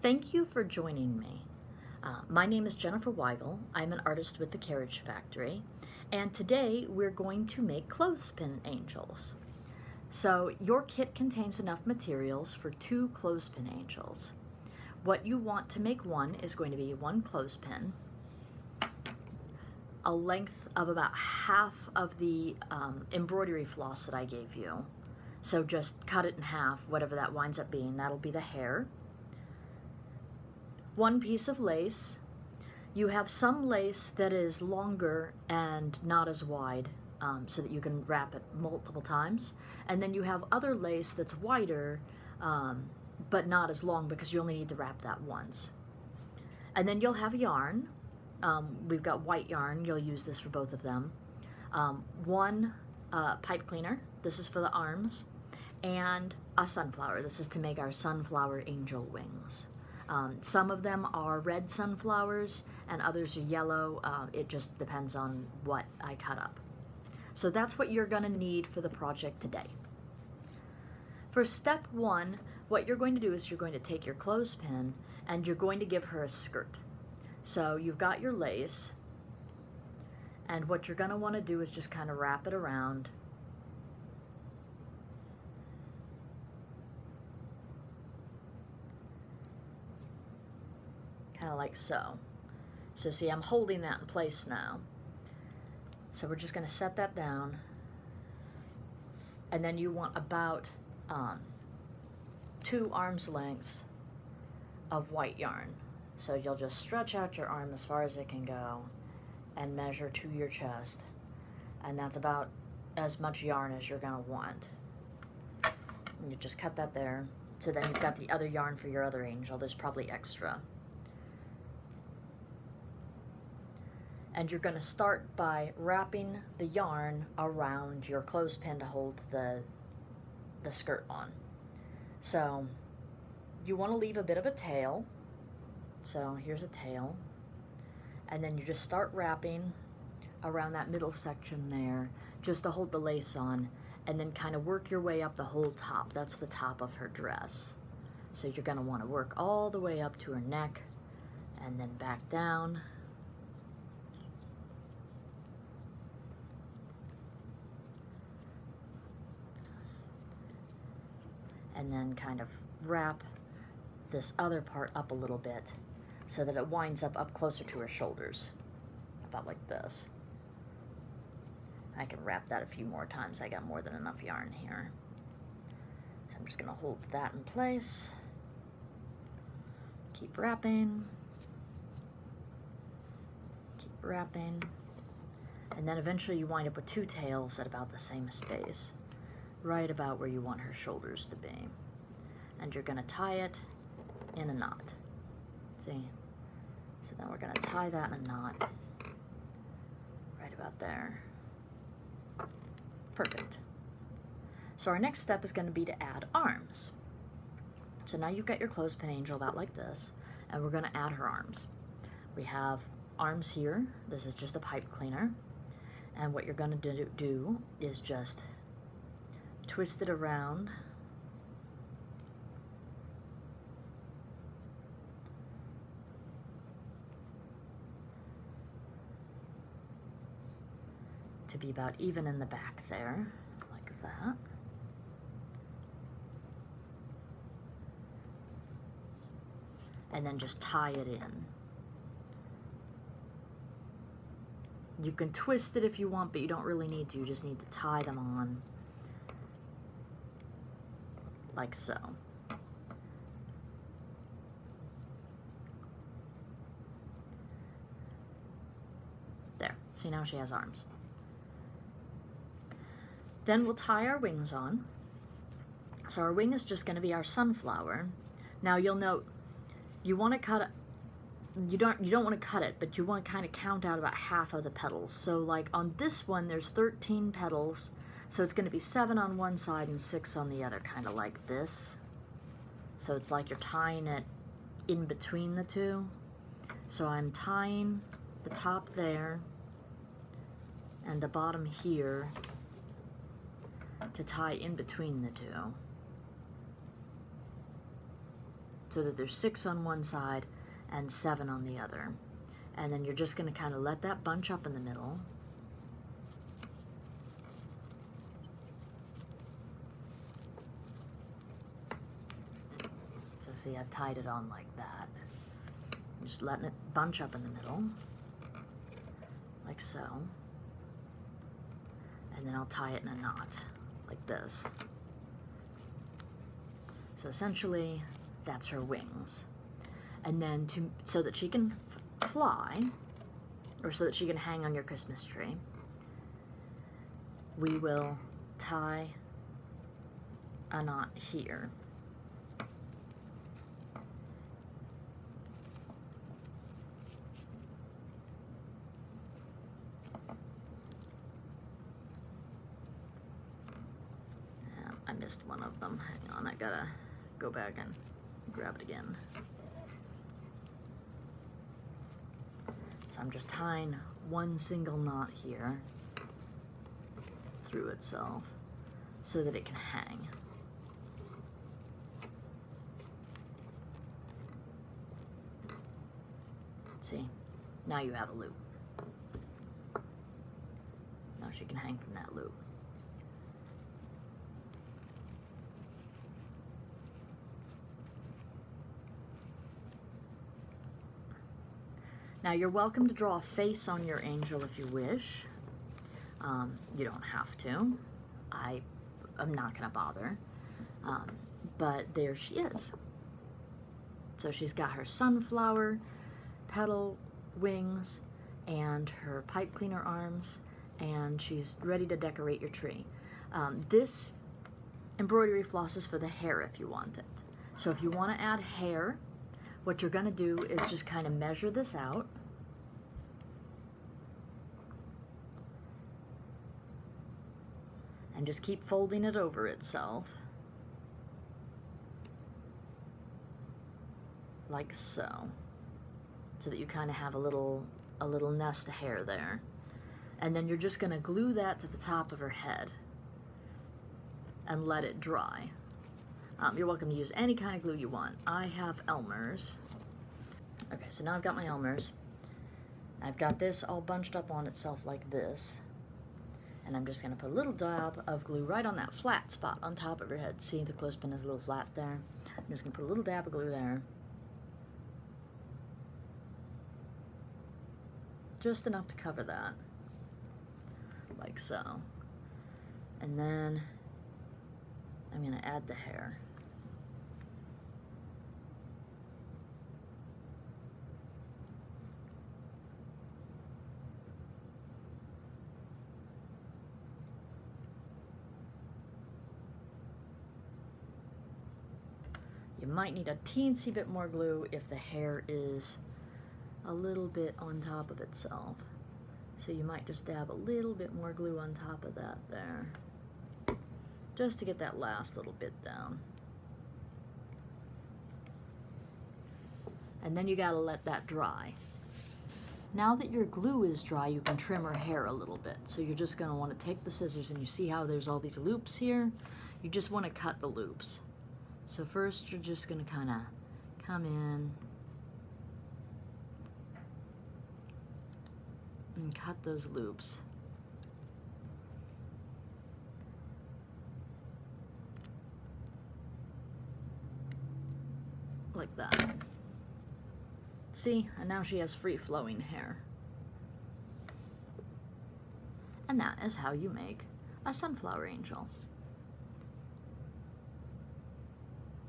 Thank you for joining me. My name is Jennifer Weigel. I'm an artist with the Carriage Factory, and today we're going to make clothespin angels. So your kit contains enough materials for 2 clothespin angels. What you want to make one is going to be 1 clothespin, a length of about half of the embroidery floss that I gave you. So just cut it in half, whatever that winds up being. That'll be the hair. 1 piece of lace. You have some lace that is longer and not as wide, so that you can wrap it multiple times. And then you have other lace that's wider, but not as long because you only need to wrap that once. And then you'll have yarn. We've got white yarn. You'll use this for both of them. 1 pipe cleaner. This is for the arms. And a sunflower. This is to make our sunflower angel wings. Some of them are red sunflowers and others are yellow. It just depends on what I cut up. So that's what you're going to need for the project today. For step 1, what you're going to do is you're going to take your clothespin and you're going to give her a skirt. So you've got your lace, and what you're going to want to do is just kind of wrap it around. Kind of like so. So see, I'm holding that in place now. So we're just going to set that down. And then you want about 2 arms lengths of white yarn. So you'll just stretch out your arm as far as it can go and measure to your chest. And that's about as much yarn as you're going to want. And you just cut that there. So then you've got the other yarn for your other angel. There's probably extra. And you're going to start by wrapping the yarn around your clothespin to hold the skirt on. So you want to leave a bit of a tail. So here's a tail. And then you just start wrapping around that middle section there just to hold the lace on, and then kind of work your way up the whole top. That's the top of her dress. So you're going to want to work all the way up to her neck and then back down. And then kind of wrap this other part up a little bit so that it winds up closer to her shoulders, about like this. I can wrap that a few more times. I got more than enough yarn here. So I'm just going to hold that in place. Keep wrapping. Keep wrapping. And then eventually you wind up with 2 tails at about the same space, right about where you want her shoulders to be. And you're going to tie it in a knot. See? So then we're going to tie that in a knot right about there. Perfect. So our next step is going to be to add arms. So now you've got your clothespin angel about like this, and we're going to add her arms. We have arms here. This is just a pipe cleaner. And what you're going to do is just twist it around to be about even in the back there, like that. And then just tie it in. You can twist it if you want, but you don't really need to. You just need to tie them on like so. There. See, now she has arms. Then we'll tie our wings on. So our wing is just going to be our sunflower. Now you'll note you want to cut it. You don't want to cut it, but you want to kind of count out about half of the petals. So like on this one, there's 13 petals. So it's going to be 7 on one side and 6 on the other, kind of like this. So it's like you're tying it in between the 2. So I'm tying the top there and the bottom here to tie in between the 2. so that there's 6 on one side and 7 on the other. And then you're just going to kind of let that bunch up in the middle. So see, I've tied it on like that. I'm just letting it bunch up in the middle, like so. And then I'll tie it in a knot, like this. So essentially, that's her wings. And then so that she can fly, or so that she can hang on your Christmas tree, we will tie a knot here. I missed one of them. Hang on, I gotta go back and grab it again. So I'm just tying one single knot here through itself so that it can hang. See, now you have a loop. Now she can hang from that loop. Now you're welcome to draw a face on your angel if you wish. You don't have to. I'm not gonna bother. But there she is. So she's got her sunflower petal wings and her pipe cleaner arms, and she's ready to decorate your tree. This embroidery floss is for the hair if you want it. So if you want to add hair, what you're going to do is just kind of measure this out. And just keep folding it over itself. Like so. So that you kind of have a little nest of hair there. And then you're just going to glue that to the top of her head and let it dry. You're welcome to use any kind of glue you want. I have Elmer's. Okay, so now I've got my Elmer's. I've got this all bunched up on itself like this. And I'm just going to put a little dab of glue right on that flat spot on top of her head. See, the clothespin is a little flat there. I'm just going to put a little dab of glue there. Just enough to cover that. Like so. And then I'm going to add the hair. You might need a teensy bit more glue if the hair is a little bit on top of itself. So you might just dab a little bit more glue on top of that there, just to get that last little bit down. And then you gotta let that dry. Now that your glue is dry, you can trim her hair a little bit. So you're just gonna wanna take the scissors, and you see how there's all these loops here? You just wanna cut the loops. So first you're just gonna kinda come in and cut those loops. Like that. See, and now she has free flowing hair. And that is how you make a sunflower angel.